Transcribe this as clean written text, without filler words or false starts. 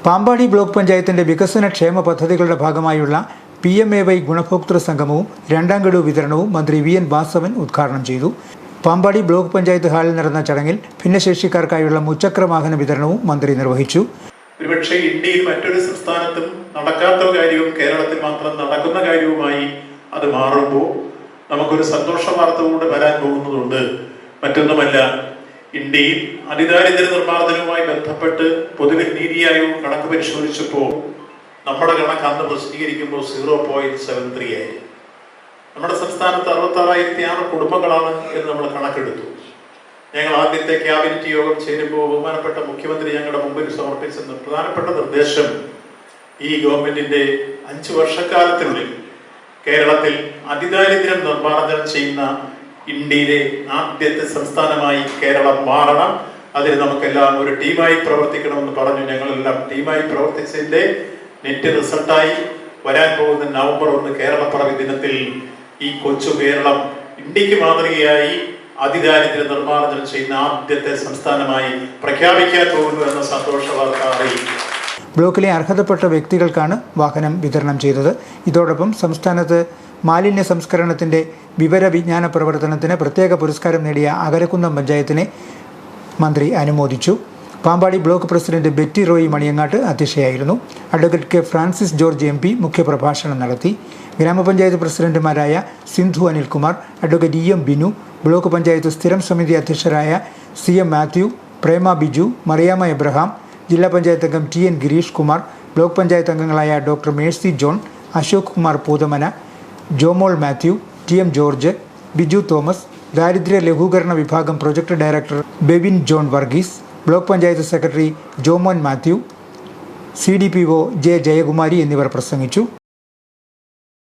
Pampady block പഞ്ചായത്തിന്റെ വികസന ക്ഷേമ പദ്ധതികളുടെ ഭാഗമായുള്ള PMAY ഗുണഭോക്തൃ സംഗമവും രണ്ടാം ഗഡു വിതരണവും മന്ത്രി VN വാസവൻ ഉദ്ഘാടനം ചെയ്തു. പാമ്പാടി ബ്ലോക്ക് പഞ്ചായത്ത് ഹാളിൽ നടന്ന ചടങ്ങിൽ ഭിന്നശേഷിക്കാർക്കായുള്ള മുച്ചക്ര വാഹന വിതരണവും മന്ത്രി നിർവഹിച്ചു. ഒരുപക്ഷെ ഇന്ത്യയിൽ മറ്റൊരു സംസ്ഥാനത്തും നടക്കാത്ത കാര്യവും കേരളത്തിൽ മാത്രം നടക്കുന്ന കാര്യവുമായി അത് മാറുമ്പോൾ നമുക്കൊരു സന്തോഷ വാർത്ത കൂടെ വരാൻ പോകുന്നതുണ്ട്. മറ്റൊന്നുമല്ല, ഇന്ത്യയിൽ അതിദാരിദ്ര്യ നിർമ്മാർജ്ജനവുമായി ബന്ധപ്പെട്ട് പൊതുവിൽ നീതി ആയോഗ് കണക്ക് പരിശോധിച്ചപ്പോൾ നമ്മുടെ കണക്ക് അന്ന് പ്രസിദ്ധീകരിക്കുമ്പോൾ 0.73 ആയി. നമ്മുടെ സംസ്ഥാനത്ത് 66,006 കുടുംബങ്ങളാണ് എന്ന് നമ്മൾ കണക്കെടുത്തു. ഞങ്ങൾ ആദ്യത്തെ ക്യാബിനറ്റ് യോഗം ചേരുമ്പോൾ ബഹുമാനപ്പെട്ട മുഖ്യമന്ത്രി ഞങ്ങളുടെ മുമ്പിൽ സമർപ്പിച്ച പ്രധാനപ്പെട്ട നിർദ്ദേശം ഈ ഗവൺമെന്റിന്റെ 5 വർഷക്കാലത്തിനുള്ളിൽ കേരളത്തിൽ അതിദാരിദ്ര്യം നിർമ്മാർജ്ജനം ചെയ്യുന്ന ഇന്ത്യയിലെ ആദ്യത്തെ സംസ്ഥാനമായി കേരളം മാറണം. അതിന് നമുക്കെല്ലാം ഒരു ടീമായി പ്രവർത്തിക്കണമെന്ന് പറഞ്ഞു. ഞങ്ങളെല്ലാം ടീമായി പ്രവർത്തിച്ചതിന്റെ നെറ്റ് റിസൾട്ടായി വരാൻ പോകുന്ന നവംബർ 1 കേരളപ്പിറവി ദിനത്തിൽ ഈ കൊച്ചു കേരളം ഇന്ത്യക്ക് മാതൃകയായി അതിദാരിദ്ര്യ നിർമ്മാർജ്ജനം ചെയ്യുന്ന ആദ്യത്തെ സംസ്ഥാനമായി പ്രഖ്യാപിക്കാൻ പോകുന്നു എന്ന സന്തോഷ വാർത്ത അറിയിക്കും. ബ്ലോക്കിലെ അർഹതപ്പെട്ട വ്യക്തികൾക്കാണ് വാഹനം വിതരണം ചെയ്തത്. ഇതോടൊപ്പം സംസ്ഥാനത്ത് മാലിന്യ സംസ്കരണത്തിന്റെ വിവര വിജ്ഞാന പ്രവർത്തനത്തിന് പ്രത്യേക പുരസ്കാരം നേടിയ അകരക്കുന്നം പഞ്ചായത്തിനെ മന്ത്രി അനുമോദിച്ചു. Pampady block president Betty Roy Maniyangattu അധ്യക്ഷയായിരുന്നു. Advocate K. Francis George MP മുഖ്യപ്രഭാഷണം നടത്തി. ഗ്രാമപഞ്ചായത്ത് പ്രസിഡന്റുമാരായ Sindhu Anilkumar, advocate EM Binu, block panchayat സ്ഥിരം സമിതി അധ്യക്ഷരായ CM Mathew, Prema Biju, Mariamma Abraham, ജില്ലാ പഞ്ചായത്ത് അംഗം TN ഗിരീഷ് കുമാർ, ബ്ലോക്ക് പഞ്ചായത്ത് അംഗങ്ങളായ doctor Mercy John, Ashok Kumar Poothamana, Jomol Mathew, TM George, Biju Thomas, ദാരിദ്ര്യ ലഘൂകരണ വിഭാഗം project director Bevin John Varghese, block panchayat secretary Jomon Mathew, CDPO J. Jayakumari എന്നിവർ പ്രസംഗിച്ചു.